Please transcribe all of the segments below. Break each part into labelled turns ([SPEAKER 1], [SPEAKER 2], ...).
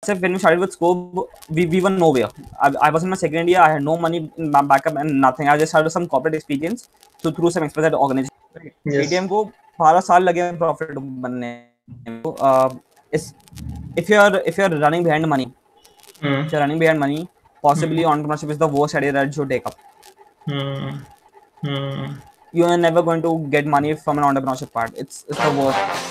[SPEAKER 1] said when we started with Scope, we were nowhere. I was in my second year. I had no money in my backup and nothing. I just had some corporate experience. So through some experience at organization,
[SPEAKER 2] Yes.
[SPEAKER 1] Paytm को 12 साल लगे profit बनने में. Is if you're running behind money,
[SPEAKER 2] Hmm.
[SPEAKER 1] if you're running behind money, possibly entrepreneurship is the worst idea that you take up.
[SPEAKER 2] Hmm. Hmm.
[SPEAKER 1] You are never going to get money from an entrepreneurship part. It's the worst.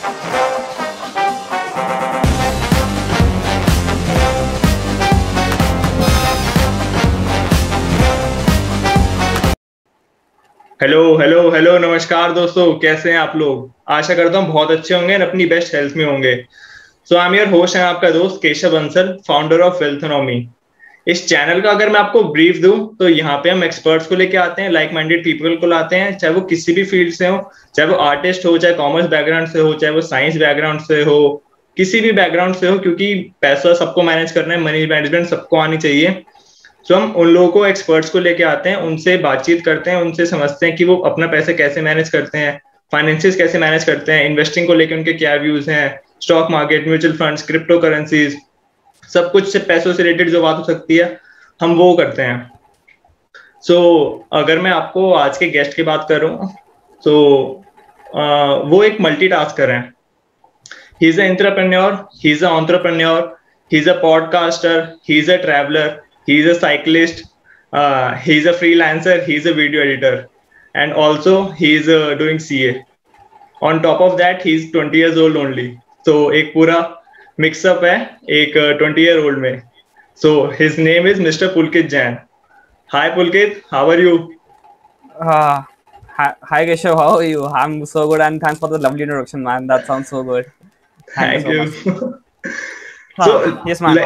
[SPEAKER 2] Hello hello hello, नमस्कार दोस्तों, कैसे हैं आप लोग? आशा करता हूँ बहुत अच्छे होंगे और अपनी बेस्ट हेल्थ में होंगे। So I am your host and आपका दोस्त Keshav Bansal, founder of Wealthonomy. इस चैनल का अगर मैं आपको ब्रीफ दूं तो यहाँ पे हम एक्सपर्ट्स को लेके आते हैं, लाइक माइंडेड पीपल को लाते हैं, चाहे वो किसी भी फील्ड से हो, चाहे वो आर्टिस्ट हो, चाहे कॉमर्स बैकग्राउंड से हो, चाहे वो साइंस बैकग्राउंड से हो, किसी भी बैकग्राउंड से हो, क्योंकि पैसा सबको मैनेज करना है, मनी मैनेजमेंट सबको आनी चाहिए। सो हम उन लोगों को, एक्सपर्ट्स को लेके आते हैं, उनसे बातचीत करते हैं, उनसे समझते हैं कि वो अपना पैसे कैसे मैनेज करते हैं, फाइनेंसिस कैसे मैनेज करते हैं, इन्वेस्टिंग को लेकर उनके क्या व्यूज हैं, stock market, mutual funds, crypto currencies, सब कुछ से पैसों से रिलेटेड जो बात हो सकती है हम वो करते हैं। सो अगर मैं आपको आज के गेस्ट की बात करूं तो वो एक मल्टीटास्कर हैं। ही is a entrepreneur, he is a entrepreneur, he is a podcaster, he is a traveller, he is a cyclist, he is a freelancer, he is a video editor, and also he is doing CA. On top of that, he is 20 years old only. So एक पूरा mix up है एक 20 year old में. So his name is Mr. Pulkit Jain. Hi Pulkit, how are you?
[SPEAKER 1] Hi Keshav, how are you? I'm so good and thanks for the lovely introduction, man. That sounds so good. Thank you
[SPEAKER 2] Thank
[SPEAKER 1] so
[SPEAKER 2] you.
[SPEAKER 1] much.
[SPEAKER 2] So
[SPEAKER 1] Yes, man.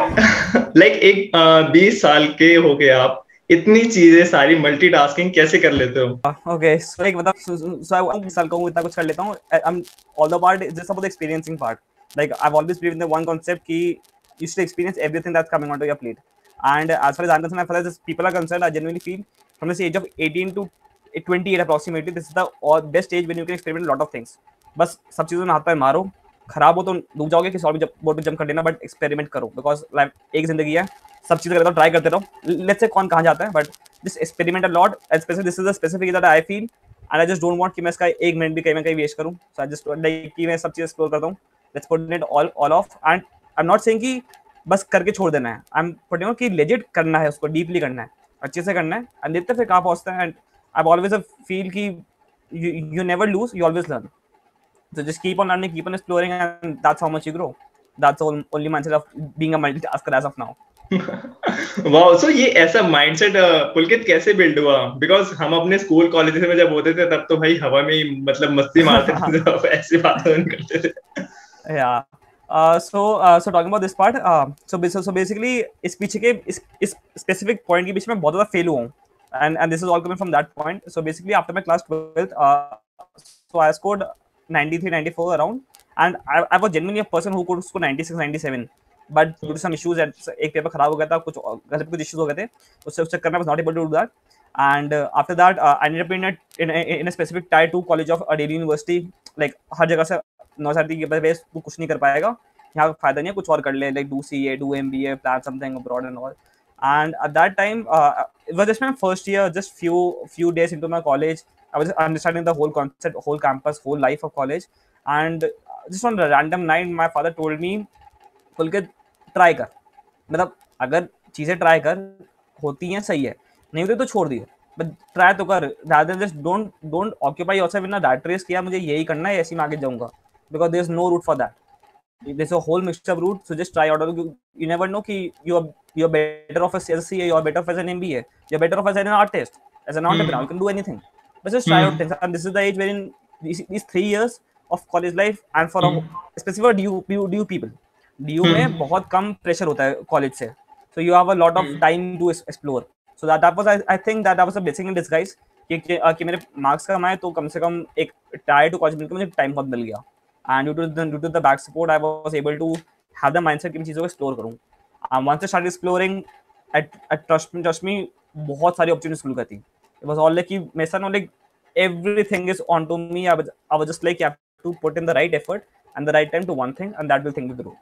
[SPEAKER 2] like एक 20 साल के हो गए आप, इतनी चीजें सारी multitasking कैसे कर लेते हो?
[SPEAKER 1] Okay, so like मतलब so I want साल कहूँ इतना कुछ कर लेता हूँ. I'm all the part just about the experiencing part. Like I've always believed in the one concept कि you should experience everything that's coming onto your plate. And as far as I'm concerned, as far as people are concerned, I genuinely feel from this age of 18 to 28 approximately, this is the best age when you can experiment a lot of things. बस सब चीज़ों में हाथ पैर मारो, खराब हो तो डूब जाओगे, किसी और भी बोट पे जंप कर लेना, बट एक्सपेरिमेंट करो, बिकॉज लाइफ एक जिंदगी है, सब चीज़ें करते रहो, ट्राई करते रहो, लेट्स से कौन कहाँ जाता है, but just experiment a lot, specially this is the specific that I feel and I just don't want कि मैं इसका एक मिनट भी कहीं ना कहीं वेस्ट करूँ, सो आई जस्ट लाइक कि मैं सब चीज़ एक्सप्लोर करता हूँ, let's put it all of, and I am not saying कि बस करके छोड़ देना है, आई एम पुटिंग कि लेजिट करना है, उसको डीपली करना है, अच्छे से करना है, एंड देखते फिर कहाँ पहुँचता है, एंड आई ऑलवेज फील कि you never lose, you always learn. So just keep on learning, keep on exploring, and that's how much you grow. That's all only mindset of being a multitasker as of now.
[SPEAKER 2] Wow, so ये ऐसा mindset पुलकित कैसे build हुआ? Because हम अपने school college में जब होते थे तब तो भाई हवा में ही मतलब मस्ती मारते थे, जब ऐसी बातें नहीं करते थे.
[SPEAKER 1] Yeah. So talking about this part, so basically इस पीछे के इस specific point के बीच में बहुत ज़्यादा fail हुआ हूँ, and this is all coming from that point. So basically after my class 12th, so I scored 93, 94 around, and I was genuinely a person who could score 96, 97. But due to some issues, एक paper खराब हो गया था, कुछ घर पे कुछ issues हो गए थे, उस चक्कर में I was not able to do that. And after that, I ended up in a specific tier 2 college of a Delhi University. Like हर जगह से नौसारी के बेस तू कुछ नहीं कर पाएगा, यहाँ फायदा नहीं है, कुछ और कर ले, like do CA, do MBA, plan something abroad and all. And at that time, it was just my first year, just few days into my college. I was understanding the whole concept, whole campus, whole life of college. And just on a random night, my father told me, खुल के try कर, मतलब अगर चीज़ें try कर, होती हैं सही है, नहीं होती तो छोड़ दिए, बट ट्राई तो कर, rather just don't occupy yourself in a that race, किया मुझे यही करना है, ऐसे ही मैं आगे जाऊंगा, because there is no route for that, there's a whole mixture of route, so just try out. You never know कि you're better off as a CA, you're better off as an MBA, you're better off as an artist, as an entrepreneur, you can do anything, but just try out things. And this is the age wherein these 3 years of college life, and for a specific for DU people, DU में बहुत कम pressure होता है college से, so you have a lot of time to explore. So that was I think that was a blessing in disguise कि मेरे marks कम आए तो कम से कम एक tier 2 college मिलकर मुझे time बहुत मिल गया. And due to the back support, I was able to have the mindset कि मैं चीज़ों को explore करूँ. Once I started exploring, trust me, बहुत सारी opportunities खुल गई थी. It was all like कि मेरे साथ like everything is onto me. I was just like you have to put in the right effort and the right time to one thing, and that will think will grow.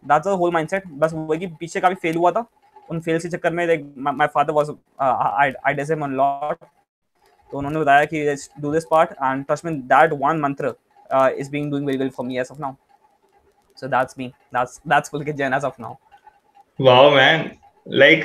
[SPEAKER 1] That's the whole mindset. बस वही कि पीछे काफी fail हुआ था, उन fail के चक्कर में like my father was I dis him a lot. तो उन्होंने बताया कि do this part and trust me that one mantra is being doing very well for me as of now. So that's me. That's Pulkit Jain as of now.
[SPEAKER 2] Wow man. Like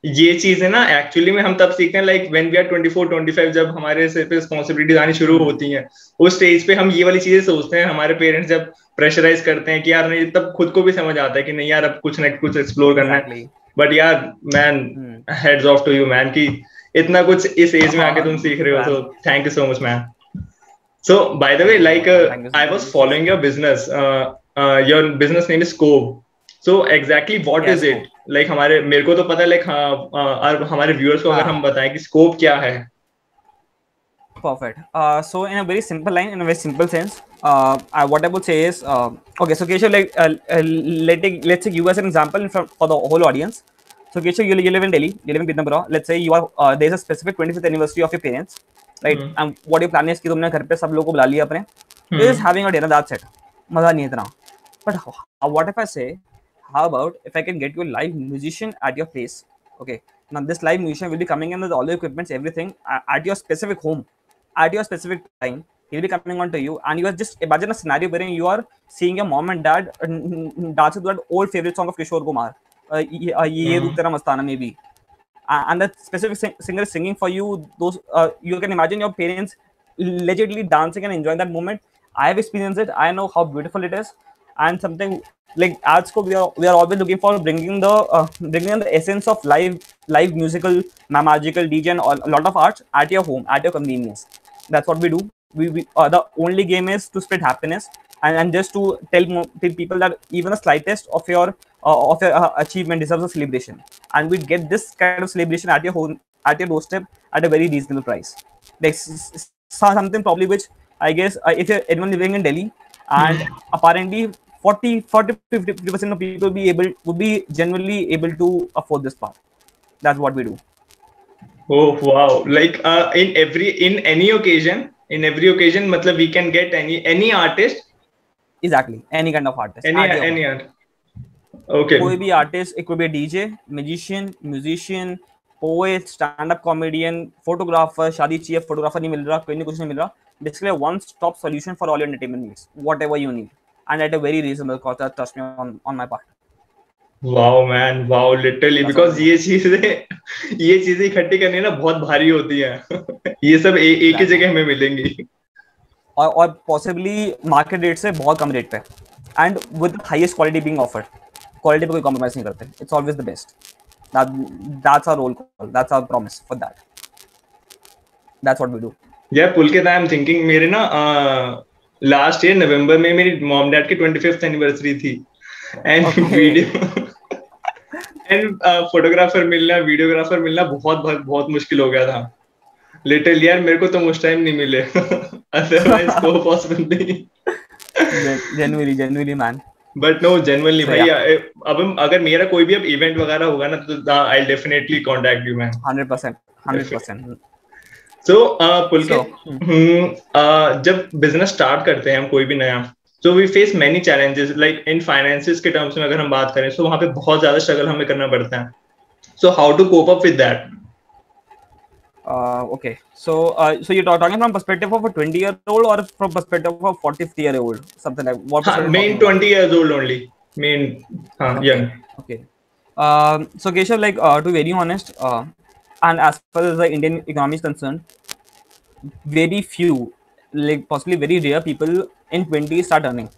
[SPEAKER 2] ये चीज है ना, actually में हम तब सीखते हैं like when we are 24-25, जब हमारे सिर पे रिस्पॉन्सिबिलिटीज आनी शुरू होती हैं. उस स्टेज पे हम ये वाली चीजें सोचते हैं. हमारे पेरेंट्स जब प्रेशराइज करते हैं कि यार नहीं, तब खुद को भी समझ आता है कि नहीं यार अब कुछ ना कुछ एक्सप्लोर करना है. बट यार man, hats off to you man कि इतना कुछ इस एज में आके तुम सीख रहे हो. So thank you so much man. So, by the way, like I was following your business. Your business name is Scope. So, exactly what is it? Like मेरे को तो पता है, like और हमारे viewers को अगर हम बताएं कि Scope क्या है?
[SPEAKER 1] Perfect. So, in a very simple line, in a very simple sense, what I would say is, okay. So, Keshav, like let's take you as an example for the whole audience. So, Keshav, you live in Delhi. You live in Pithampura. Let's say you are there's a specific 25th anniversary of your parents. Right, and what your plan is कि तुमने घर पे सब लोगों को बुला लिया अपने, just having a dinner, that's it. मजा नहीं इतना. But what if I say, how about if I can get you a live musician at your place? Okay, now this live musician will be coming in with all the equipments, everything at your specific home, at your specific time. He'll be coming on to you, and you are just imagine a scenario wherein you are seeing your mom and dad dancing to that old favorite song of Kishore Kumar, ये रूप तेरा मस्ताना maybe. And that specific singer is singing for you. Those you can imagine your parents legitimately dancing and enjoying that moment. I have experienced it. I know how beautiful it is, and something like at Scope we are always looking for bringing the essence of live musical magical DJ and a lot of arts at your home, at your convenience. That's what we do. We the only game is to spread happiness and just to tell people that even the slightest of your achievement deserves a celebration, and we get this kind of celebration at your home, at your doorstep, at a very reasonable price. Like something probably which I guess if you're anyone living in Delhi, and apparently 50% of people would be genuinely able to afford this part. That's what we do.
[SPEAKER 2] Oh wow. Like in any occasion, matlab we can get any artist.
[SPEAKER 1] Exactly, any kind of artist.
[SPEAKER 2] Any art. Okay.
[SPEAKER 1] कोई भी artist, it could be a DJ, musician, poet, stand-up comedian, photographer. शादी चाहिए, photographer नहीं मिल रहा, कोई नहीं कुछ नहीं मिल रहा. Basically, a one-stop solution for all your entertainment needs, whatever you need, and at a very reasonable cost. Trust me on my part.
[SPEAKER 2] Wow man, wow, literally, because ये चीजें इकट्ठी करनी ना बहुत भारी होती है. ये सब एक ही जगह हमें मिलेंगी.
[SPEAKER 1] और possibly market rate से बहुत कम rate पे, and with the highest quality being offered. Quality पे कोई compromise नहीं करते. It's always the best. That's our role call. That's our promise for that. That's what we do.
[SPEAKER 2] Yeah, Pulkit, I am thinking मेरे ना last year November में मेरी mom dad की 25th anniversary थी, and video and photographer मिलना, videographer मिलना बहुत मुश्किल हो गया था. Literally यार मेरे को तो उस टाइम नहीं मिले. Otherwise तो possible नहीं.
[SPEAKER 1] Genuinely man.
[SPEAKER 2] But no, genuinely भाई, अब अगर मेरा कोई भी अब इवेंट वगैरह होगा ना तो I'll definitely contact you man.
[SPEAKER 1] 100%.
[SPEAKER 2] So Pulkit, जब business start करते हैं हम कोई भी नया, so we face many challenges like in finances के terms में अगर हम बात करें, so वहाँ पे बहुत ज्यादा struggle हमें करना पड़ता है. So how to cope up with that?
[SPEAKER 1] Okay, so you're talking from perspective of a 20-year-old or from perspective of a 40-50-year-old, something like what?
[SPEAKER 2] Main 20 years old only. Main young.
[SPEAKER 1] Okay. So Keshav, like to be very honest, and as far as the Indian economy is concerned, very few, like possibly very rare people in 20s start earning,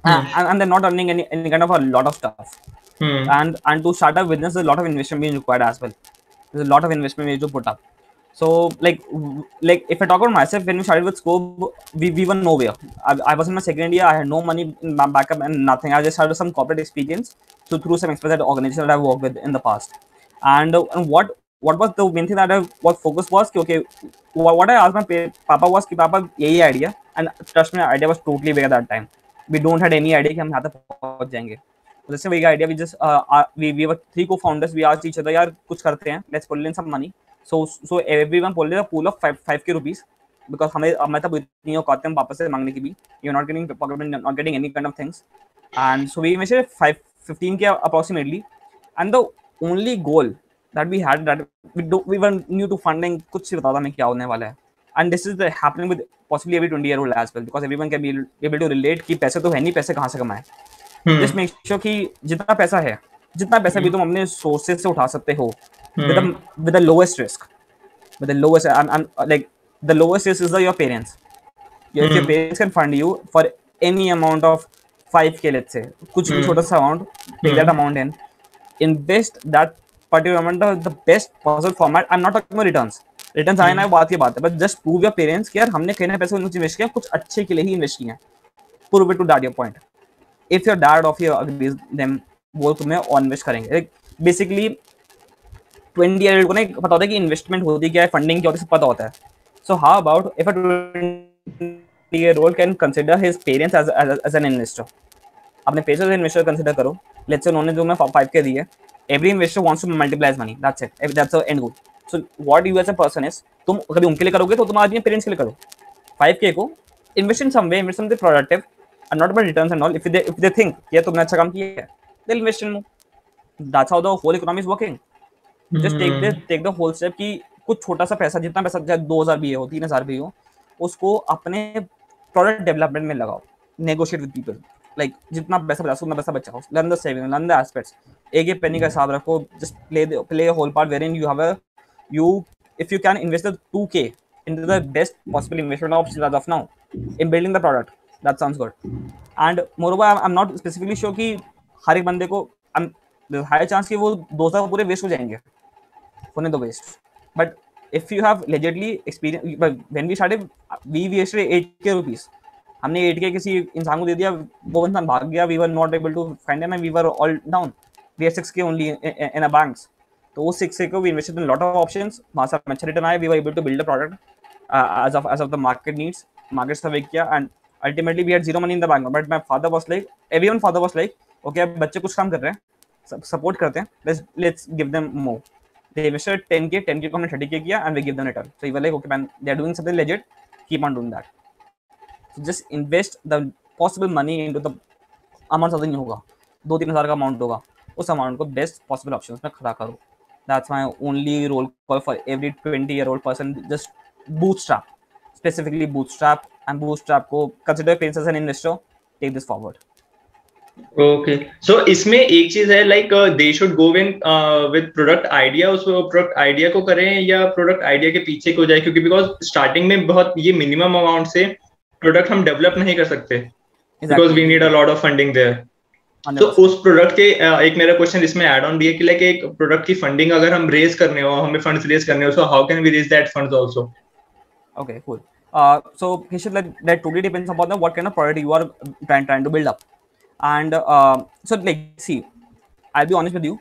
[SPEAKER 1] and they're not earning any kind of a lot of stuff. And to start a business, there's a lot of investment being required as well. There's a lot of investment we need to put up. So like if I talk about myself, when we started with Scope, we were nowhere. I was in my second year. I had no money in my backup and nothing. I just had some corporate experience, so through some experience at organizations that I've worked with in the past. And what was the main thing that I was focused was okay, what I asked my papa was कि पापा यही idea, and trust me, idea was totally big at that time. We don't had any idea कि हम यहाँ तक पहुँच जाएंगे. So this is a big idea. We just we were 3 co-founders. We asked each other, यार कुछ करते हैं. Let's pull in some money. So everyone pulled in a pool of 5k rupees, because हमें तब इतनी औकात है हम वापस से मांगने की भी. You're not getting pocket money, not getting any kind of things. and so we invested 15K approximately, and the only goal that we had, that we were new to funding, कुछ नहीं पता था हमें क्या होने वाला है, and this is the happening with possibly every 20-year-old as well, because everyone can be able to relate कि पैसे तो है नहीं, पैसे कहाँ से कमाए. Just make sure कि जितना पैसा भी तुम अपने सोर्सेज से उठा सकते हो, with the lowest risk, with the lowest, I'm like the lowest risk is your parents. If your parents can fund you for any amount of 5K, let's say, कुछ भी छोटा सा amount, take that amount in, invest that particular amount of the best possible format. I'm not talking about returns आए ना बात की बात है, but just prove your parents कि यार हमने कहीं ना पैसे उनसे इन्वेस्ट किया, कुछ अच्छे के लिए ही इन्वेस्ट किया. Prove it to dad your point. If your dad or your agrees, then वो तुम्हें और इन्वेस्ट करेंगे. Like basically 20-year-old को ना पता होता है कि इन्वेस्टमेंट होती क्या है, फंडिंग क्या होती है, सब पता होता है. So how about if a 20-year-old can consider his parents as an investor? अपने पेरेंट्स एज इन्वेस्टर कंसीडर करो. लेट्स से उन्होंने जो मैं 5K दी है, every investor wants to multiply his money, that's it, that's the end goal. So what you as a person is, तुम कभी उनके लिए करोगे तो तुम आज पेरेंट्स के लिए करो. 5K को invest in some way, invest something productive and not about returns and all. If they think कि तुमने अच्छा काम किया है, they invest in more. That's how the whole economy is working. Just take the whole step कि कुछ छोटा सा पैसा, जितना पैसा चाहे 2,000 भी हो, 3,000 भी हो, उसको अपने प्रोडक्ट डेवलपमेंट में लगाओ. नेगोशिएट विद पीपल, लाइक जितना पैसा बचा उतना पैसा बचाओ. Learn the saving, learn the aspects. एक पेनी का हिसाब रखो. Just play whole part wherein you have a if you can invest the 2K into the best possible investment option as of now in building the product, that sounds good. And moreover, I'm not specifically sure कि हर एक बंदे को there's high chance कि वो 2,000 पूरे waste हो जाएंगे, होने दो waste. But if you have legitimately experience, but when we started, we wasted 8K rupees. हमने 8K किसी इंसान को दे दिया, वो इंसान भाग गया, we were not able to find him and we were all down. We had 6K only in our banks. तो वो 6K को we invested in lot of options, वहाँ से अच्छा रिटर्न आया. We were able to build a product as of the market needs, market survey किया, and ultimately we had zero money in the bank. But my father was like, everyone father was like, okay, अब बच्चे कुछ काम कर रहे हैं, support करते हैं, let's give them more. They invested 10K को हमने 30K किया and we give them return. So you were like, okay man, they are doing something legit, keep on doing that. So just invest the possible money into the amount ज़्यादा नहीं होगा, 2-3 हज़ार का amount होगा, उस amount को best possible option में खड़ा करो. That's my only roll call for every 20-year-old person. Just bootstrap, specifically bootstrap, and bootstrap को consider parents as an investor. Take this forward.
[SPEAKER 2] Okay, so इसमें एक चीज है, like they should go in with product idea. उस product idea को करें या product idea के पीछे को जाए, क्योंकि because starting में बहुत ये minimum amount से product हम develop नहीं कर सकते, because we need a lot of funding there. तो उस प्रोडक्ट के एक मेरा क्वेश्चन इसमें ऐड ऑन भी है कि लाइक एक प्रोडक्ट की फंडिंग अगर हम रेज करने हो, हमें फंड्स रेज करने हो, so how can we raise that funds also?
[SPEAKER 1] Okay cool. So Keshav, that totally depends upon what kind of product you are trying to build up. And so like see, I'll be honest with you,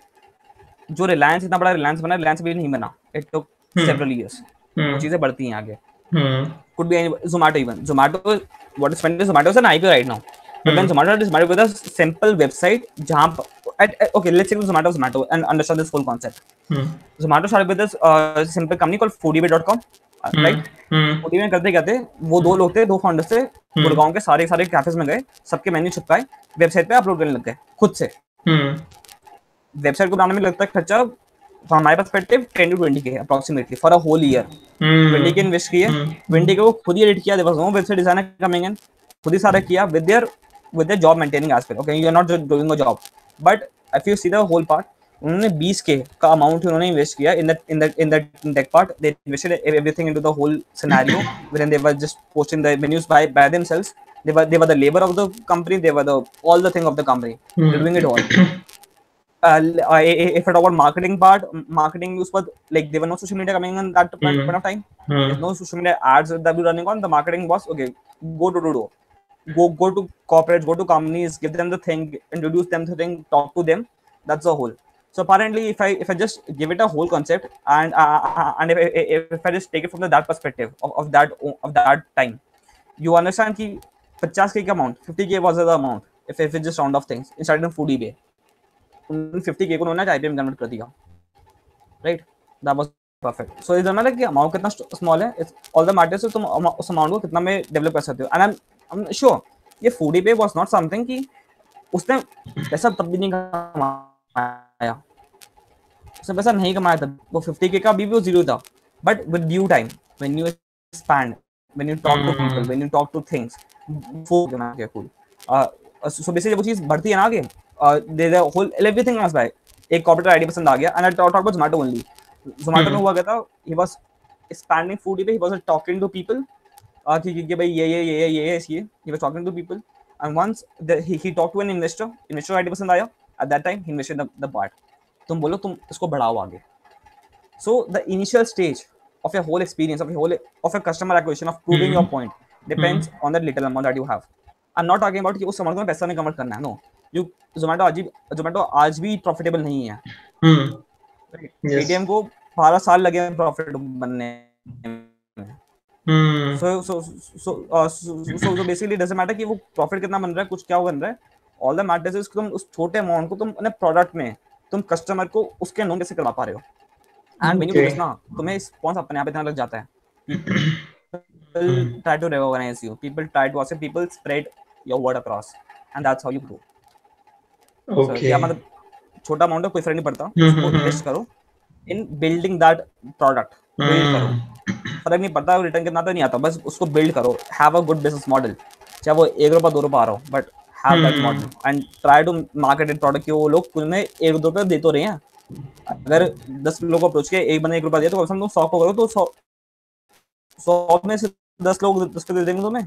[SPEAKER 1] जो रिलायंस इतना बड़ा रिलायंस बना, रिलायंस भी नहीं बना. It took several years. वो चीजें बढ़ती हैं आगे. Could be Zomato even. Zomato, what is funny, Zomato is an IPO right now. But then Zomato is with a simple website, okay, let's say Zomato and understand this whole concept. Zomato started with this simple company called foodibay.com, right? foodibay करते वो दो लोग थे, दो founders थे, गुड़गांव के सारे cafes में गए, सबके मेन्यू चिपकाए, वेबसाइट पे अपलोड करने लग गए खुद से. वेबसाइट को बनाने में लगता है खर्चा from my perspective 10 to 20K approximately for a whole year. 20K invest किए, 20K को खुद ही एडिट किया, there was no website designer coming in, खुद ही सारा किया with their job maintaining aspect. Okay, you are not just doing a job, but if you see the whole part, उन्होंने 20K का amount उन्होंने invest किया in that part. They invested everything into the whole scenario wherein they were just posting the menus by themselves. They were the labor of the company, they were all the thing of the company. They're doing it all. If I talk about marketing use, but like there were no social media coming in that point of time. There's no social media ads that were running on. The marketing was okay. Go to corporates, go to companies, give them the thing, introduce them to thing, talk to them. That's the whole. So apparently, if I just give it a whole concept and if I just take it from that perspective of that time, you understand कि 50K amount, 50K was the amount. If it just round off things, it started on foodibay. 50K को उन्होंने IPO में convert कर दिया, right? That was perfect. So इस जमाने की amount कितना स्मॉल है, all the matters तुम उस अमाउंट को कितना में डेवलप कर सकते हो. And I'm sure ये foodibay was not something कि उसने पैसा तब भी नहीं कमाया, उसने पैसा नहीं कमाया तब, वो 50K का अभी भी वो जीरो था, but with due time when you expand, when you talk to people, when you talk to things, वो cool. So basically वो चीज बढ़ती है ना आगे, there's a whole everything else by एक corporate आईडी पसंद आ गया, and I talk about Zomato only. Zomato में हुआ क्या था, he was expanding food, he was talking to people कि भाई ये इसलिए he was talking to people, and once he talked to an investor ID पसंद आया, at that time he invested the part. तुम बोलो तुम इसको बढ़ाओ आगे. So the initial stage of your whole experience, of your customer acquisition, of proving your point, depends on that little amount that you have. I'm not talking about कि उस amount को पैसा में convert करना है. No, Zomato आज भी profitable नहीं है. Paytm को 12 साल लगे हैं profit बनने में. So basically doesn't matter कि वो profit कितना बन रहा है, कुछ क्या बन रहा है. All that matters is तुम उस छोटे amount को तुम अपने product में तुम customer को उसके known कैसे करवा पा रहे हो. And when you do this ना, तुम्हें response अपने आप इतना लग जाता है. People try to recognize you. People try to accept. People spread your word across, and that's how you grow. Okay. So, क्या मतलब छोटा amount है, कोई फर्क नहीं पड़ता. उसको invest करो in building that product. Build करो. फर्क नहीं पड़ता रिटर्न कितना तो नहीं आता, बस उसको build करो. Have a good business model. चाहे वो 1 रुपया 2 रुपया आ रहा हो, but have that model and try to market it product कि वो लोग कुल में 1-2 रुपये दे तो रहे हैं. अगर 10 लोगों को अप्रोच किया, एक बंदे 1 रुपया दिया, तो कम से कम 100 को करो, तो 100 में से 10 लोग 10 पे दे देंगे तुम्हें.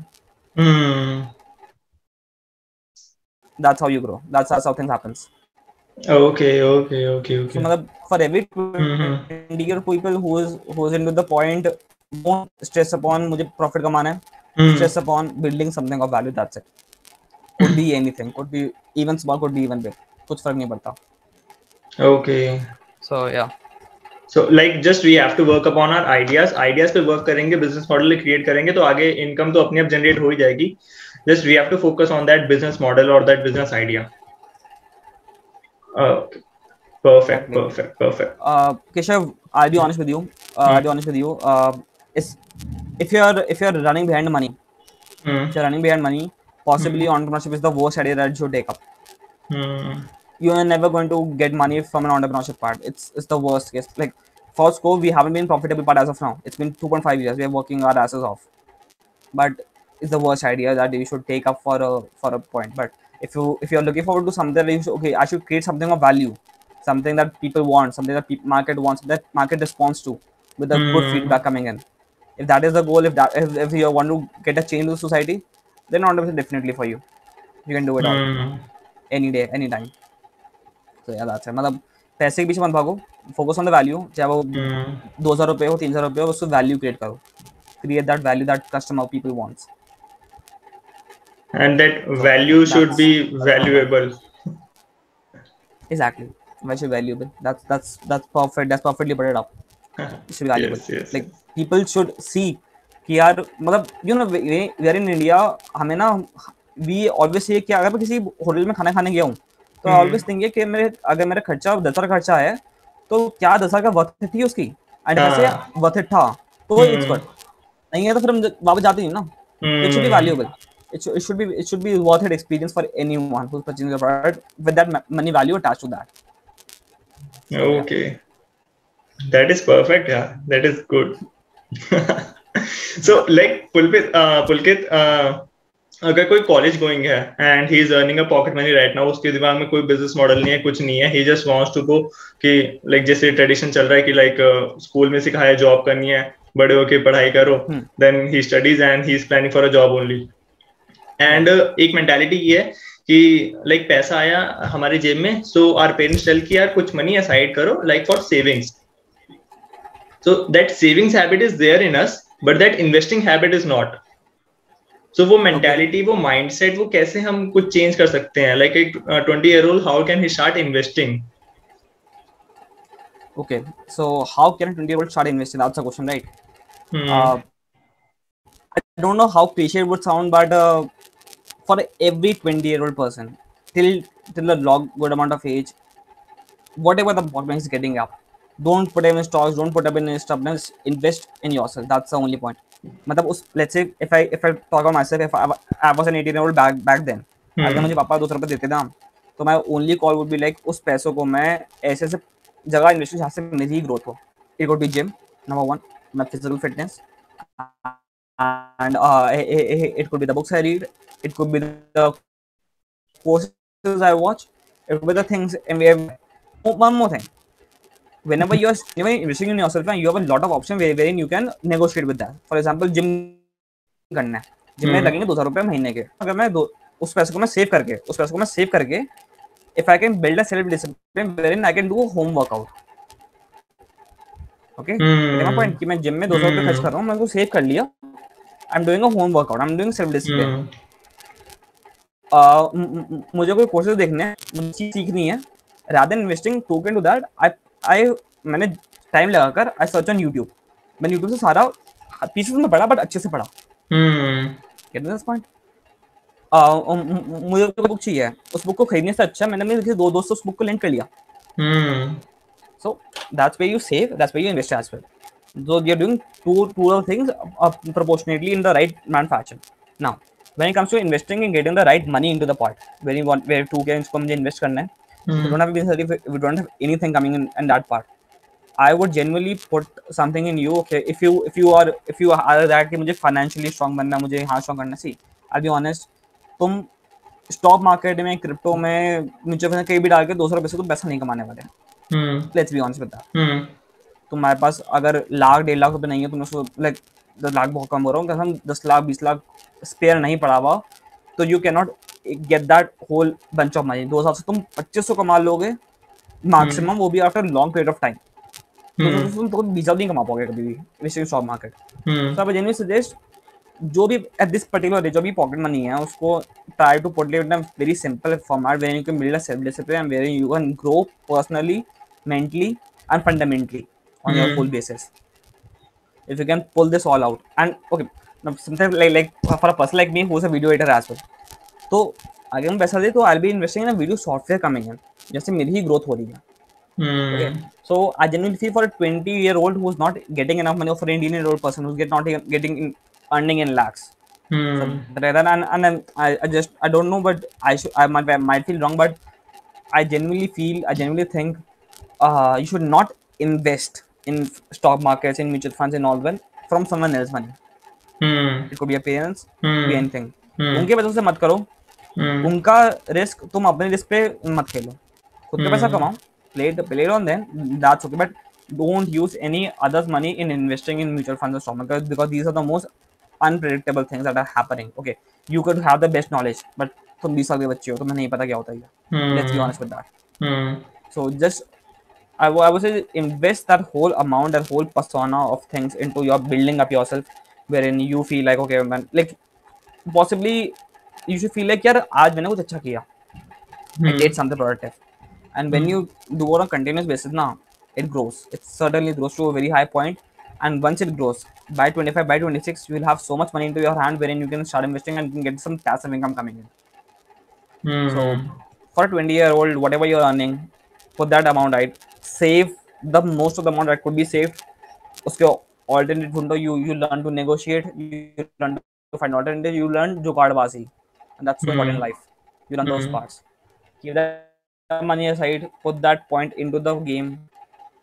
[SPEAKER 1] That's how you grow. That's how things happens.
[SPEAKER 2] Okay.
[SPEAKER 1] So मतलब for every 20 people who is into the point, don't stress upon मुझे profit कमाना है. Stress upon building something of value. That's it. Could be anything. Could be even small. Could be even big. कुछ फर्क नहीं पड़ता.
[SPEAKER 2] Okay.
[SPEAKER 1] So yeah.
[SPEAKER 2] So like just we have to work upon our ideas पे work करेंगे, business model create करेंगे, तो आगे income तो अपने आप generate हो ही जाएगी. Just we have to focus on that business model or that business idea. Okay. Perfect.
[SPEAKER 1] Keshav, I'll be honest with you. If you're running behind money, possibly entrepreneurship is the worst idea that you should take up. You are never going to get money from an entrepreneurship part. It's the worst case. Like for Scope, we haven't been profitable part as of now. It's been 2.5 years. We are working our asses off. But it's the worst idea that you should take up for a point. But if you're looking forward to something, you should, okay, I should create something of value, something that people want, something that market wants, that market responds to, with a good feedback coming in. If that is the goal, if you want to get a change in the society, then entrepreneurship definitely for you. You can do it all, any day, anytime. So yeah, that's it. मतलब पैसे के पीछे मत भागो, focus on the value. चाहे वो 2,000 रुपए हो, 3,000 रुपए हो, उसको value create करो. Create that value that customer people wants.
[SPEAKER 2] And that value should be valuable.
[SPEAKER 1] Exactly. Why should valuable? That's perfect. That's perfectly put it up. It should be valuable.
[SPEAKER 2] Yes.
[SPEAKER 1] Like people should see कि यार मतलब you know we are in India, हमें ना we always say कि अगर मैं किसी hotel में खाना खाने गया हूँ, तो ऑलवेज थिंक कि अगर मेरा खर्चा 10,000 खर्चा है, तो क्या 10,000 का वर्थ थी उसकी, एंड वैसे वर्थ इट था, तो इट्स गुड. नहीं है तो फिर हम वापस जाते नहीं ना. It should be valuable. It should be worth it experience for anyone who's purchasing the product with that money value attached to that.
[SPEAKER 2] Okay. That is perfect. Yeah, that is good. So like Pulkit, अगर कोई college going है and he is earning a pocket money right now, उसके दिमाग में कोई business model नहीं है, कुछ नहीं है, ही जस्ट वांट्स टू गो कि लाइक जैसे ट्रेडिशन चल रहा है कि लाइक स्कूल में सिखाया जॉब करनी है, बड़े होके पढ़ाई करो, then he studies and he is planning for a job only. And एक मेंटालिटी ये है कि लाइक पैसा आया हमारे जेब में, सो आवर पेरेंट्स टेल कि यार कुछ मनी असाइड करो like for savings. So that savings habit is there in us, but that investing habit is not. So वो मेंटालिटी, वो माइंडसेट, वो कैसे हम कुछ चेंज कर सकते हैं? लाइक एक 20-year-old, how can he start investing?
[SPEAKER 1] Okay, so how can a 20-year-old start investing? That's a question, right? I don't know how cliche it would sound, but for every 20-year-old person till a long good amount of age, whatever the pocket is getting up, don't put them in stocks, don't put them in stuff, invest in yourself. That's the only point. मतलब उस let's say if I talk about myself, if I was an 18-year-old back then, अगर मुझे पापा 200 रुपये देते ना, तो मैं only call would be like उस पैसों को मैं ऐसे ऐसे जगह इन्वेस्ट जहाँ से मेरी ग्रोथ हो. It would be gym number 1, my physical fitness, and it could be the books I read, it could be the courses I watch, it could be the things. And we have one more thing. Whenever you're investing in yourself, you have a lot of options wherein you can negotiate with that. For example, gym करना है, gym में लगेंगे 2,000 रुपये महीने के. अगर मैं उस पैसे को मैं सेव करके if I can build a self discipline wherein I can do a home workout. Okay, my point कि मैं जिम में 200 रुपये खर्च कर रहा हूँ, मैं वो सेव कर लिया. I'm doing a home workout, I'm doing self discipline. मुझे कोई कोर्सेज देखने हैं, मुझे चीज सीखनी है, rather than investing token to that, मैंने टाइम लगाकर I search on YouTube. मैंने YouTube से सारा पीसेस में पढ़ा, बट अच्छे से पढ़ा. Get this point? मुझे कोई बुक चाहिए, उस बुक को खरीदने से अच्छा मैंने मेरे दो दोस्तों उस बुक को लिंक कर लिया. So that's where you save, that's where you invest as well. So you're doing two things proportionately in the right manufacture. Now, when it comes to investing and getting the right money into the pot, where 2K को मुझे invest करना है, we don't have anything coming in that part. I would genuinely put something in you. Okay, if you are that कि मुझे financially strong बनना, मुझे हाँ strong करना, see, I'll be honest, तुम स्टॉक मार्केट में, क्रिप्टो में, म्यूचुअल फंड कहीं भी डाल के 200 रुपये से तुम पैसा नहीं कमाने वाले. Let's be honest with that. तुम्हारे पास अगर लाख 1.5 लाख रुपए नहीं है, तुम उसको लाइक 10 लाख बहुत कम हो रहा हूँ, 10 लाख 20 लाख स्पेयर नहीं पड़ा हुआ, तो you can not get that whole bunch of money. 2 साल से तुम 2500 कमा लोगे मैक्सिमम, वो भी after long period of time. तुम 20 नहीं कमा पाओगे कभी भी इन्वेस्टिंग स्टॉक मार्केट. तो आई जेन्युइनली सजेस्ट, जो भी एट दिस पर्टिकुलर जो भी पॉकेट मनी है, उसको try to put it in a very simple format where you can build a self discipline and where you can grow personally, mentally and fundamentally on your full basis. If you can pull this all out, and okay, now sometimes like for a person like me who's a video editor as well, तो अगर हम पैसा दे तो I'll be investing in a video software coming in, जैसे मेरी ही growth हो रही है. Okay, so I genuinely feel for a 20-year-old who's not getting enough money, or for an 18-year-old person who's not getting earning in lakhs. So rather than, and I don't know, but I might feel wrong, but I genuinely think you should not invest in stock markets, in mutual funds and all that from someone else's money. It could be your parents, could be anything. उनके पैसों से मत करो, उनका risk तुम अपने risk पे मत खेलो. खुद का पैसा कमाओ, play it on them, that's okay, but don't use any others money in investing in mutual funds or stock markets, because these are the most unpredictable things that are happening. Okay, you could have the best knowledge, but तुम 20 साल के बच्चे हो, तुम्हें नहीं पता क्या होता है. Let's be honest with that. So just I would say invest that whole amount, that whole persona of things into your building up yourself, wherein you feel like, okay man, like possibly you should feel like यार आज मैंने कुछ अच्छा किया, I did something productive, and when you do it on a continuous basis now, it grows. It certainly grows to a very high point, and once it grows, by 25, by 26, you will have so much money into your hand wherein you can start investing and you can get some passive income coming in. So for a 20-year-old, whatever you're earning, put that amount right, save the most of the amount that could be saved. उसके alternate ढूंढो, you learn to negotiate, you learn to find alternative, you learn जुगाड़बाजी, and that's so important in life. You learn those parts. Keep that money aside, put that point into the game,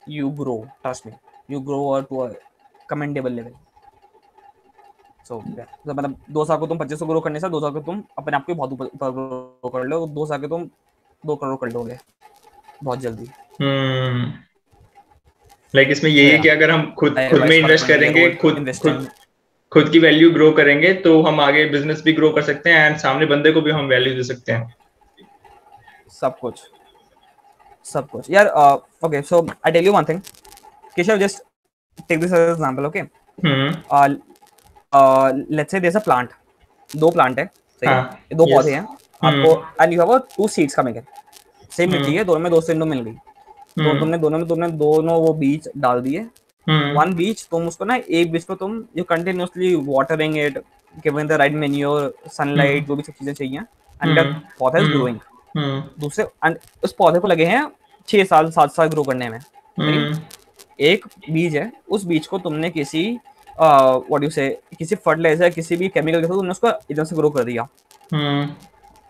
[SPEAKER 1] you grow. Trust me, you grow to a commendable level. So yeah, तो मतलब 2 साल को तुम 2500 grow करने से 2 साल को तुम अपने आप को बहुत ऊपर ग्रो कर लो, 2 साल के तुम 2 करोड़ कर लोगे बहुत जल्दी.
[SPEAKER 2] लाइक इसमें यही है कि अगर हम खुद में इन्वेस्ट करेंगे, खुद की वैल्यू ग्रो करेंगे, तो हम आगे बिजनेस भी ग्रो कर सकते हैं एंड सामने बंदे को भी हम वैल्यू दे सकते हैं.
[SPEAKER 1] सब कुछ यार. Okay, so I tell you one thing, Keshav, just take this as example. Okay, let's say there is a plant, 2 plant है, सही है, 2 पौधे हैं आपको, and you have 2 seeds coming in, same मिट्टी है, दोनों में 2 से मिल गई, तो तुमने दोनों वो बीज डाल दिए. 1 बीज तुम उसको ना, एक बीज को तुम you continuously watering it, giving the right manure, sunlight, जो भी सब चीजें चाहिए, एंड दैट पौधा इज ग्रोइंग. दूसरे, एंड उस पौधे को लगे हैं 6 साल 7 साल ग्रो करने में. एक बीज है, उस बीज को तुमने किसी व्हाट यू से, किसी फर्टिलाइजर, किसी भी केमिकल के साथ तुमने उसको एकदम से ग्रो कर दिया.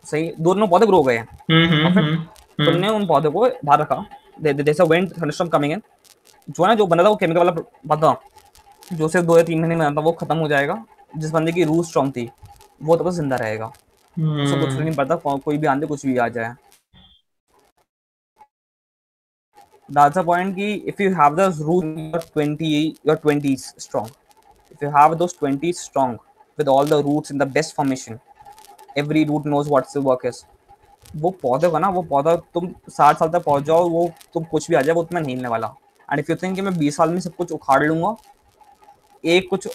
[SPEAKER 1] सही, 2 पौधे ग्रो हो गए हैं, परफेक्ट। तुमने उन पौधों को बाहर रखा, जैसे विंड थंडरस्टॉर्म कमिंग इन, जो है ना, जो बंदा था वो केमिकल वाला बंदा, जो सिर्फ 2 या 3 महीने में आता, वो खत्म हो जाएगा। जिस बंदे की रूट स्ट्रॉन्ग थी वो तो बस जिंदा रहेगा, उसको कुछ नहीं पता, कोई भी आंधी कुछ भी आ जाए। That's the point कि if you have those root in your 20s strong, if you have those 20s strong with all the roots in the best formation, every root knows what the work is, वो पौधे का ना, वो पौधा तुम 60 साल तक पहुंच जाओ, वो तुम कुछ भी आ जाए वो तुम्हें नहीं हिलने वाला। एंड इफ यू थिंक कि मैं 20 साल में सब कुछ उखाड़ लूंगा, एक कुछ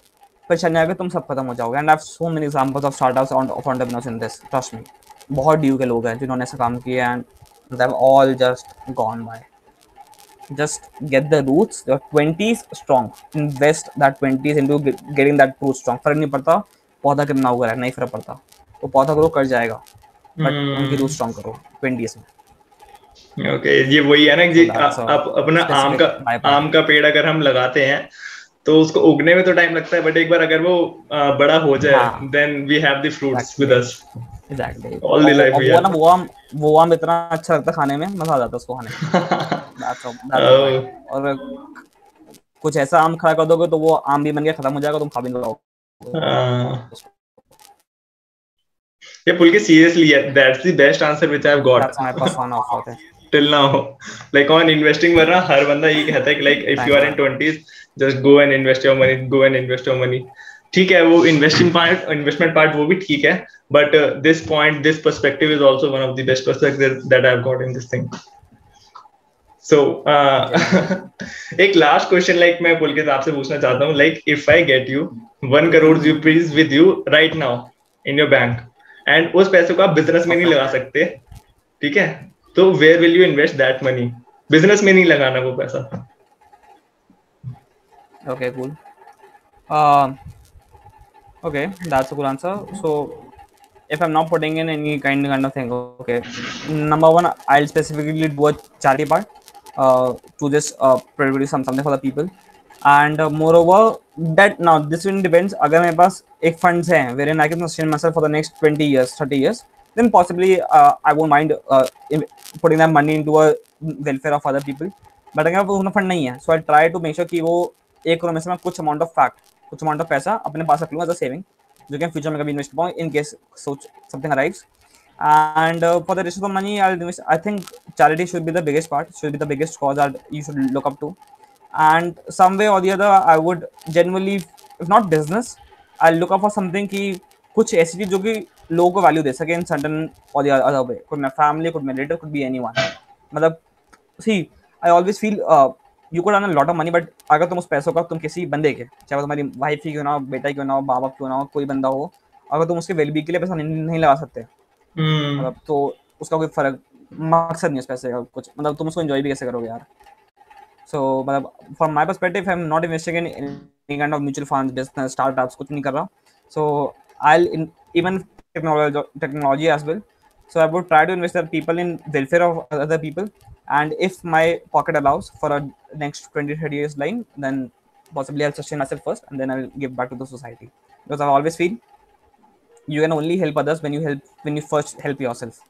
[SPEAKER 1] परेशानी आएगा, तुम सब खत्म हो जाओगे। And I have so many examples of startups of entrepreneurs in this, trust me. बहुत ड्यू के लोग हैं जिन्होंने ऐसा काम किया and they have all just gone by. Just get the roots, your 20s strong, invest that 20s into getting that root strong। फर्क नहीं पड़ता पौधा कितना उगा है, नहीं फर्क पड़ता, वो पौधा ग्रो कर जाएगा, बट उनकी रूट स्ट्रॉन्ग करो 20s में।
[SPEAKER 2] ओके, ये वही है ना जी, आप अपना आम का पेड़ अगर हम लगाते हैं तो उसको उगने में तो टाइम लगता है, बट एक बार अगर वो बड़ा हो जाए, then we have the fruits with us
[SPEAKER 1] exactly.
[SPEAKER 2] All the life.
[SPEAKER 1] वो ना, वो आम इतना अच्छा लगता है खाने में, मजा आ जाता है उसको खाने में। और कुछ ऐसा आम खड़ा कर दोगे तो वो आम भी बन गया, खत्म हो जाएगा, तुम खा भी नहीं पाओगे।
[SPEAKER 2] ये Pulkit, seriously, that's the best answer which I've got.
[SPEAKER 1] That's my person of it
[SPEAKER 2] till now, like on investing, वरना हर बंदा ये कहता है कि like if you are in 20s, just go and invest your money, go and invest your money. ठीक है, वो investment part वो भी ठीक है, but this point, this perspective is also one of the best perspectives that I've got in this thing. So एक last question, like मैं पुलकित आपसे पूछना चाहता हूँ, like if I get you 1 crore rupees with you right now in your bank, and उस पैसे को आप बिजनेस में नहीं लगा सकते, ठीक है, तो where will you invest that money? Business में नहीं लगाना वो पैसा।
[SPEAKER 1] Okay, cool. Okay, that's a good answer. So if I'm not putting in any kind of thing, okay, number one, I'll specifically do a charity part to just produce something for the people, and moreover that, now this will depends, अगर मेरे पास एक funds है wherein I can sustain myself for the next 20 years 30 years, then possibly I won't mind putting that money into a welfare of other people. But अगर वो उतना fund नहीं है, so I try to make sure कि वो 1 करोड़ में से मैं कुछ amount of पैसा अपने पास रख लूँगा as a saving, जो कि फ्यूचर में कभी इन्वेस्ट कर पाऊँ in case something arrives. And for the rest of the money I'll invest. I think charity should be the biggest part, should be the biggest cause that you should look up to, and some way or the other I would genuinely, if not business, I'll look up for something कि कुछ ऐसी चीज जो कि लोगों को value दे सके in certain or the other way. Could be family, could be relative, could be anyone. मतलब see, I always feel you could earn a lot of money, but अगर तुम उस पैसों का तुम किसी बंदे के, चाहे वो तुम्हारी वाइफ ही क्यों ना हो, बेटा क्यों ना हो, बाप क्यों ना हो, कोई बंदा हो, अगर तुम उसके वेलबींग के लिए पैसा नहीं लगा सकते, मतलब तो उसका कोई फर्क, मकसद नहीं उस पैसे का कुछ, मतलब तुम उसको एंजॉय भी कैसे करोगे यार। सो मतलब from my perspective, I am not investing in any kind of mutual funds, business, startups, कुछ नहीं कर रहा। So I will even technology as well. So I would try to invest the people in welfare of other people, and if my pocket allows for a next 20-30 years line, then possibly I'll sustain myself first and then I'll give back to the society, because I always feel you can only help others when you first help yourself.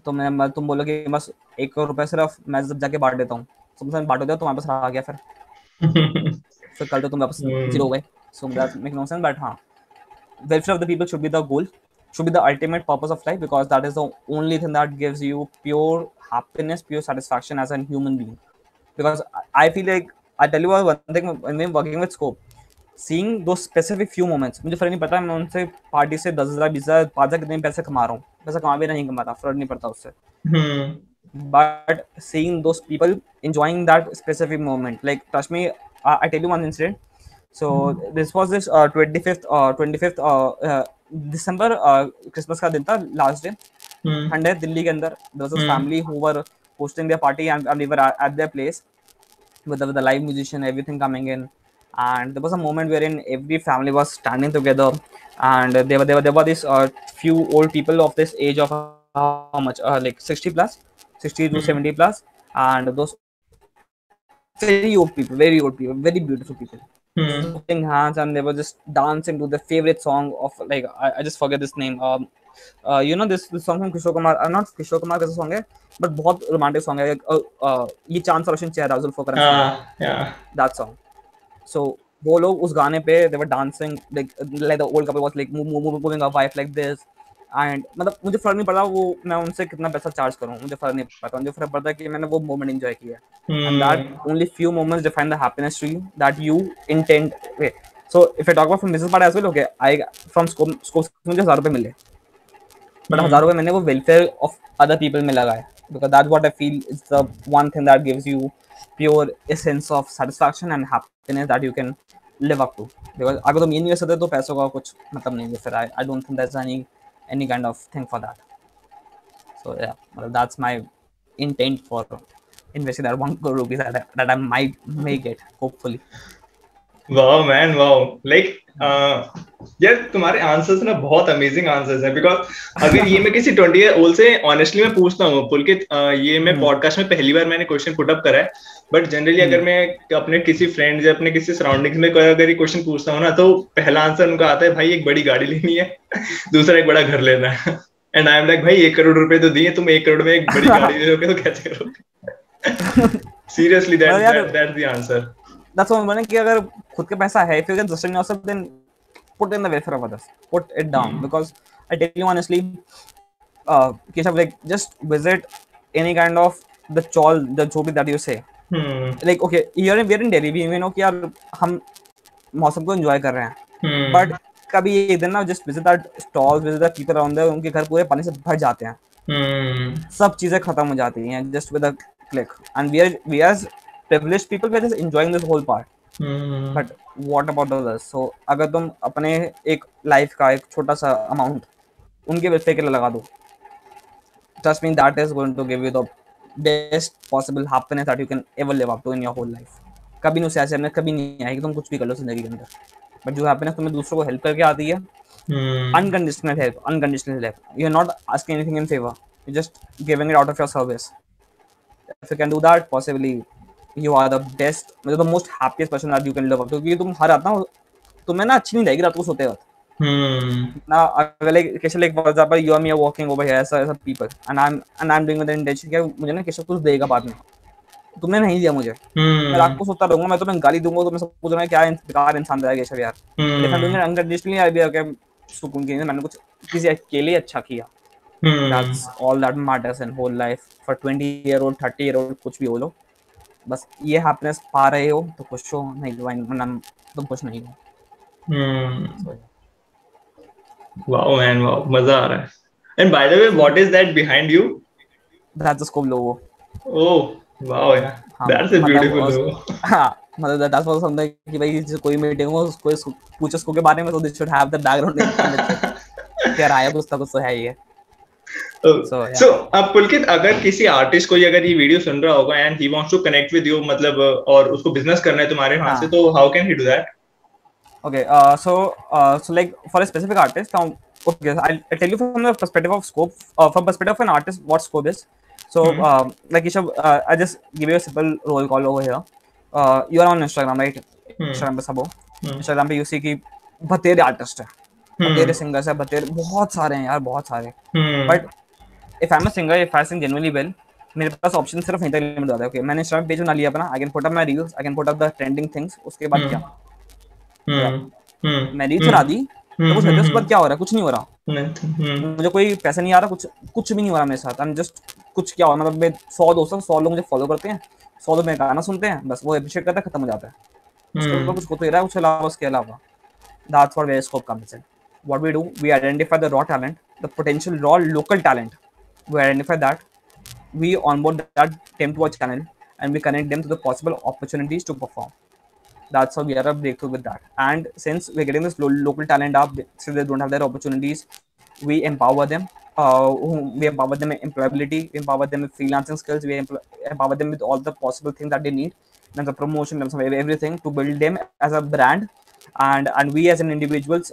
[SPEAKER 1] तो मैं तुम बोलो कि बस 1 करोड़ रुपए सिर्फ मैं जब जाके बांट देता हूँ, तुम बांटो दो, तुम्हारे पास आ गया, फिर कल तो तुम वापस जीरो हो गए। So that makes no sense, but हाँ, welfare of the people should be the goal, should be the ultimate purpose of life, because that is the only thing that gives you pure happiness, pure satisfaction as a human being. Because I feel like, I tell you one thing, when I'm working with Scope, seeing those specific few moments, मुझे फर्क नहीं पड़ता मैं उनसे party से 10,000 20,000 5,000 कितने पैसे कमा रहा हूँ, पैसा कमा भी नहीं कमा रहा, फर्क नहीं पड़ता उससे। But seeing those people enjoying that specific moment, like trust me, I tell you one incident. So this was this 25th December, Christmas का दिन था, last day, ठंड है दिल्ली के अंदर, there was a family who were hosting their party and we were at their place with the live musician, everything coming in, and there was a moment wherein every family was standing together, and there were these few old people of this age of how much, like 60 plus, 60 to 70 plus, and those very old people, very beautiful people, holding hands, and they were just dancing to their favorite song of, like, I just forget this name. You know this song from Kishore Kumar, not Kishore Kumar का song है, but बहुत romantic song है. ये चांद सा रोशन चेहरा जुल्फों का रंग है, that song. So वो लोग उस गाने पे they were dancing, like the old couple was like moving a wife like this, and मतलब मुझे फर्क नहीं पड़ता वो मैं उनसे कितना पैसा चार्ज करूँ, मुझे फर्क नहीं पड़ता. मुझे फर्क पड़ता है कि मैंने वो मोमेंट एंजॉय किया, and that only few moments define the happiness to you that you intend. Okay, so if I talk about from business part as well, okay, I from scope मुझे 1000 रुपए मिले, but 1000 रुपए मैंने वो welfare of other people में लगाए, because that's what I feel is the one thing that gives you pure essence of satisfaction and happiness that you can live up to. Because अगर तुम ये नहीं कर सकते तो पैसों का कुछ मतलब नहीं है फिर. I don't think there's any kind of thing for that. So yeah, well, that's my intent for investing that 1 crore rupees that I might make it, hopefully.
[SPEAKER 2] Wow man, wow. Like यार तुम्हारे answers ना बहुत amazing answers हैं. Because अगर ये मैं किसी 20 year old से ऑनेस्टली मैं पूछता हूँ पुलकित, ये मैं पॉडकास्ट में पहली बार मैंने क्वेश्चन पुट अप करा है, बट जनरली अगर मैं अपने किसी फ्रेंड्स या अपने किसी सराउंडिंग्स में अगर ये क्वेश्चन पूछता हूँ ना, तो पहला आंसर उनका आता है भाई एक बड़ी गाड़ी लेनी है, दूसरा एक बड़ा घर लेना है. एंड आई एम लाइक भाई 1 करोड़ रुपए तो दिए, तुम 1 करोड़ में एक बड़ी गाड़ी ले लोगे तो कैसे करोगे? Seriously that's the answer.
[SPEAKER 1] That's what मैंने कि अगर खुद के पैसा है, if you can sustain yourself, then put in the welfare of others, put it down. Because I tell you honestly, Keshav, like just visit any kind of the chawl, the chobi that you say. Like okay, we are in Delhi, we know कि यार हम मौसम को enjoy कर रहे हैं, but कभी एक दिन ना just visit that stalls, visit the people around there, उनके घर पूरे पानी से भर जाते हैं, सब चीजें खत्म हो जाती हैं just with a click. And we as privileged people, we're just enjoying this whole part. But what about others? So अगर तुम अपने एक लाइफ का एक छोटा सा अमाउंट उनके वेलफेयर के लिए लगा दो, trust me, that is going to give you the best possible happiness that you can ever live up to in your whole life. कभी नहीं ऐसे हमने कभी नहीं आएगी, तुम कुछ भी कर लो जिंदगी के अंदर, बट जो हैप्पीनेस तुम्हें दूसरों को हेल्प करके आती है, unconditional help. You're not asking anything in favor, you're just giving it out of your service. If you can do that, possibly you are the best, the most happiest person that you can live up to. क्योंकि तुम हर रात ना तुम्हें ना अच्छी नहीं लगेगी रात को सोते वक्त ना. अगर like for example you and me are walking over here ऐसा people and I'm doing with the intention कि मुझे ना केशव कुछ देगा बाद में, तुमने नहीं दिया मुझे, मैं रात को सोता रहूंगा, मैं तुम्हें गाली दूंगा, तुम्हें सब कुछ क्या बेकार इंसान था केशव यार. लेकिन तुमने अनकंडीशनली आई भी सुकून की मैंने कुछ किसी के लिए अच्छा किया. That's all that matters in whole life. For 20-year-old 30-year-old कुछ भी हो लो, बस ये हैप्पीनेस पा रहे हो तो खुश हो, नहीं तुम खुश नहीं हो.
[SPEAKER 2] वाओ मैन, वाओ, मजा आ रहा है. And by the way, what is that behind you?
[SPEAKER 1] That's the scope logo.
[SPEAKER 2] Oh wow यार, दैट्स अ ब्यूटीफुल लोगो.
[SPEAKER 1] हां, मतलब दैट्स व्हाट समथिंग कि भाई कोई मीटिंग हो, कोई पूछे उसको के बारे में, तो they should have the background क्या आया कुछ तो है ये.
[SPEAKER 2] So अब पुलकित, अगर किसी आर्टिस्ट को अगर ये वीडियो सुन रहा होगा and he wants to connect with you, मतलब और उसको बिजनेस करना है तुम्हारे वहां से, तो how can he do that?
[SPEAKER 1] Okay, so like for a specific artist, okay, I'll tell you from the perspective of scope, from perspective of an artist, what scope is. So like Ishav, I just give you a simple roll call over here. You are on Instagram, right? Instagram पे सब हो, Instagram पे you see कि बतेरे artist है, बतेरे singers है, बतेरे बहुत सारे हैं यार, बहुत सारे. But if I'm a singer, if I sing genuinely well, मेरे पास ऑप्शन सिर्फ नहीं था, लिमिट होता है. ओके, मैंने Instagram पेज बना लिया अपना, I can put up my reels, I can put up the trending things. उसके बाद क्या, मैं रीच चला दी तो कुछ उसके बाद क्या हो रहा है, कुछ नहीं हो रहा, मुझे कोई पैसा नहीं आ रहा, कुछ भी नहीं हो रहा मेरे साथ. जस्ट कुछ क्या हो, मतलब मैं 100 दोस्तों 100 लोग मुझे फॉलो करते हैं, 100 लोग मेरे गाना सुनते हैं, बस वो अप्रिशिएट करता है, खत्म हो जाता है. उसके ऊपर कुछ होता ही रहा है, उसके अलावा that's what where scope comes in. What we do, we identify the raw talent, the potential raw local talent, we identify that, we onboard that team to our channel and we connect them to the possible opportunities to perform. That's how we are a breakthrough with that. And since we're getting this local talent up, since they don't have their opportunities, we empower them. We empower them in employability, we empower them with freelancing skills, we empower them with all the possible things that they need, in terms of promotion, in terms of everything, to build them as a brand. And we as an individuals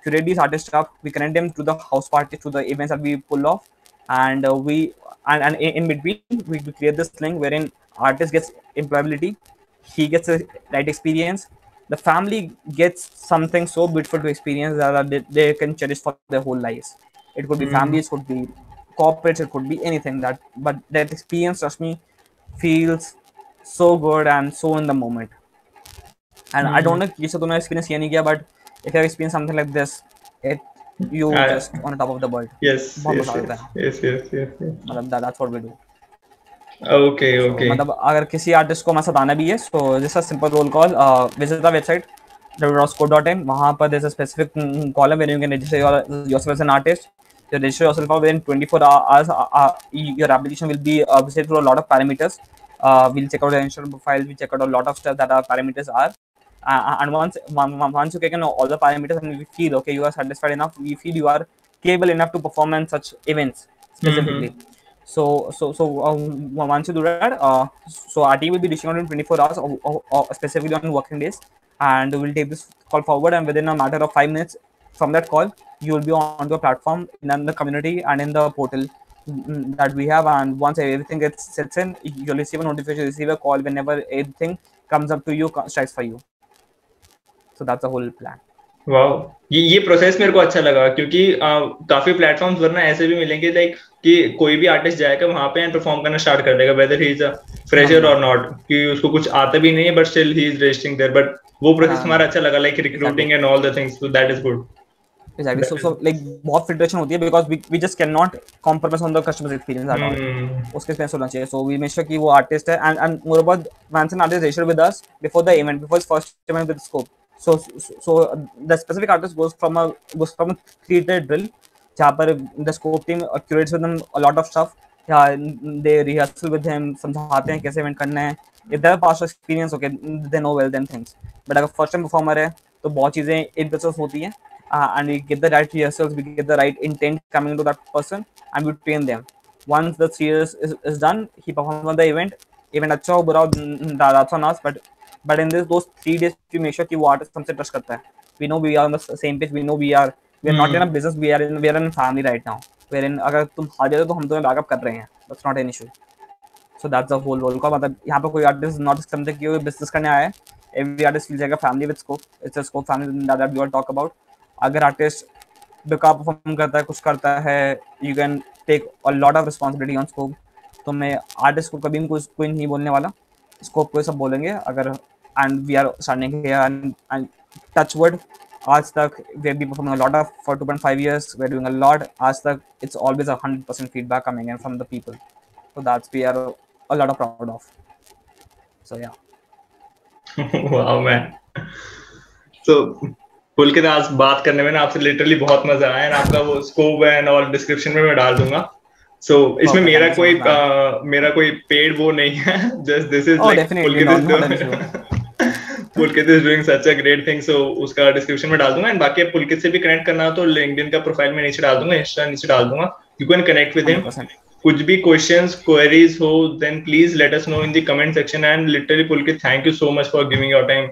[SPEAKER 1] curate these artists up, we connect them to the house parties, to the events that we pull off, and and in between we create this link wherein artist gets employability, he gets the right experience, the family gets something so beautiful to experience that they can cherish for their whole lives. It could be
[SPEAKER 2] Mm-hmm.
[SPEAKER 1] families, could be corporates, it could be anything. But that experience, trust me, feels so good and so in the moment. And I don't
[SPEAKER 2] Mm-hmm.
[SPEAKER 1] know ये सब तुमने experience किया नहीं किया, but if you have experienced something like this, it you
[SPEAKER 2] I,
[SPEAKER 1] just on the top of the world.
[SPEAKER 2] yes,
[SPEAKER 1] बहुत
[SPEAKER 2] yes,
[SPEAKER 1] मजा आता
[SPEAKER 2] yes,
[SPEAKER 1] है.
[SPEAKER 2] yes, yes, yes, yes.
[SPEAKER 1] मतलब that's what we do.
[SPEAKER 2] Okay,
[SPEAKER 1] So
[SPEAKER 2] okay.
[SPEAKER 1] मतलब अगर किसी artist को हमारे साथ आना भी है, so just a simple roll call. Visit the website www.score.in. वहाँ पर there's a specific column where you can register yourself as an artist. You register yourself out within 24 hours. Your application will be visited through a lot of parameters. We'll check out the insurance profile. We check out a lot of stuff that our parameters are. And once you check in all the parameters and we feel okay, you are satisfied enough. We feel you are capable enough to perform in such events
[SPEAKER 2] Mm-hmm.
[SPEAKER 1] specifically. So once you do that, so our team will be reaching out in 24 hours, or specifically on working days, and we'll take this call forward. And within a matter of 5 minutes from that call, you will be on the platform in the community and in the portal that we have. And once everything gets sets in, you'll receive a notification, receive a call whenever anything comes up to you, strikes for you. So that's the whole plan.
[SPEAKER 2] वाह, ये process मेरे को अच्छा लगा क्योंकि काफी platforms वरना ऐसे भी मिलेंगे लाइक कि कोई भी आर्टिस्ट जाएगा वहां पे एंड परफॉर्म करना स्टार्ट कर देगा whether he is a fresher और नॉट, कि उसको कुछ आता भी नहीं है but still he is registering there. But वो प्रोसेस हमारा अच्छा लगा, like recruiting and all the things, so that is good.
[SPEAKER 1] Exactly. So like बहुत filtration होती है because we just cannot compromise on the customer's experience at all. उसके experience होना चाहिए. So we make sure कि वो artist है and moreover once an artist registered with us before the event, before his first event with Scope. So the specific artist goes from a 3-day drill जहाँ पर the Scope team curates with him a lot of stuff. Yeah, they rehearsal with him, समझाते हैं कैसे event करना है. If they have past experience, okay, they know well then things. But अगर first time performer है तो बहुत चीजें in process होती हैं. And we get the right rehearsals, we get the right intent coming to that person, and we train them. Once the 3 years is done, he performs on the event. Event अच्छा हो बुरा हो, that's on us. But in those 3 days, we make sure कि वो artist हमसे trust करता है. We know we are on the same page. We know we are not in a business. We are in family right now. Wherein अगर तुम हार जाते हो तो हम तुम्हें बैकअप कर रहे हैं. That's not an issue. So that's the whole role का मतलब यहाँ पे कोई आर्टिस्ट नॉट समझे कि वो बिजनेस करने आया है. Every artist feels like a family with Scope. It's a Scope family that we all talk about. अगर आर्टिस्ट बेकार परफॉर्म करता है, कुछ करता है, you can take a lot of responsibility on scope. तो मैं आर्टिस्ट को कभी कोई नहीं बोलने वाला, स्कोप को सब बोलेंगे अगर. And we are starting and touch wood आज तक we have been performing a lot of for 2.5 years. We are doing a lot. आज तक it's always 100% feedback coming in from the people. So that's we are a lot of proud of. So yeah
[SPEAKER 2] wow man. सो पुलकित, आज बात करने में ना आपसे literally बहुत मजा आया. एंड आपका वो स्कोप एंड ऑल डिस्क्रिप्शन में मैं डाल दूंगा. सो इसमें मेरा कोई पेड वो नहीं है. Just this is like Pulkit is doing such a great thing. So उसका डिस्क्रिप्शन में डाल दूंगा. एंड बाकी पुलकित से भी कनेक्ट करना हो तो लिंक्डइन का प्रोफाइल में नीचे डाल दूंगा, इंस्टा नीचे डाल दूंगा. You can connect with him. कुछ भी क्वेश्चंस क्वेरीज हो then please let us know in the comment section. And literally Pulkit, thank you so much for giving your time.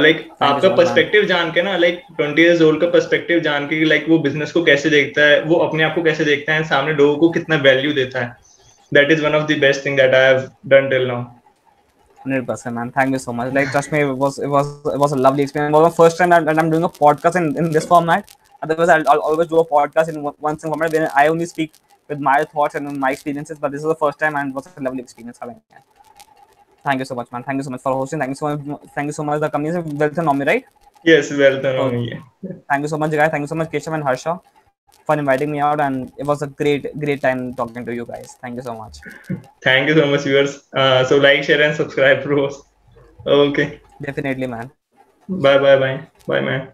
[SPEAKER 2] Like आपका पर्सपेक्टिव जान के ना, लाइक 20 years old का perspective जान के, लाइक वो बिजनेस को कैसे देखता है, वो अपने आप को कैसे देखता है, सामने लोगों को कितना वैल्यू देता है. That is one of the best thing that I have done till now.
[SPEAKER 1] 100%, man. Thank you so much. Like, trust me, it was a lovely experience. It was the first time that I'm doing a podcast in this format. Otherwise, I'll always do a podcast in one single format where I only speak with my thoughts and my experiences. But this is the first time, and it was a lovely experience having it. Thank you so much, man. Thank you so much for hosting. Thank you so much. The company is Wealthonomy, right?
[SPEAKER 2] Yes, Wealthonomy.
[SPEAKER 1] Thank you so much, guys. Thank you so much, Keshav and Harsha, for inviting me out, and it was a great time talking to you guys. Thank you so much.
[SPEAKER 2] Thank you so much, viewers. So like, share, and subscribe, bros. Okay.
[SPEAKER 1] Definitely, man.
[SPEAKER 2] Bye, man.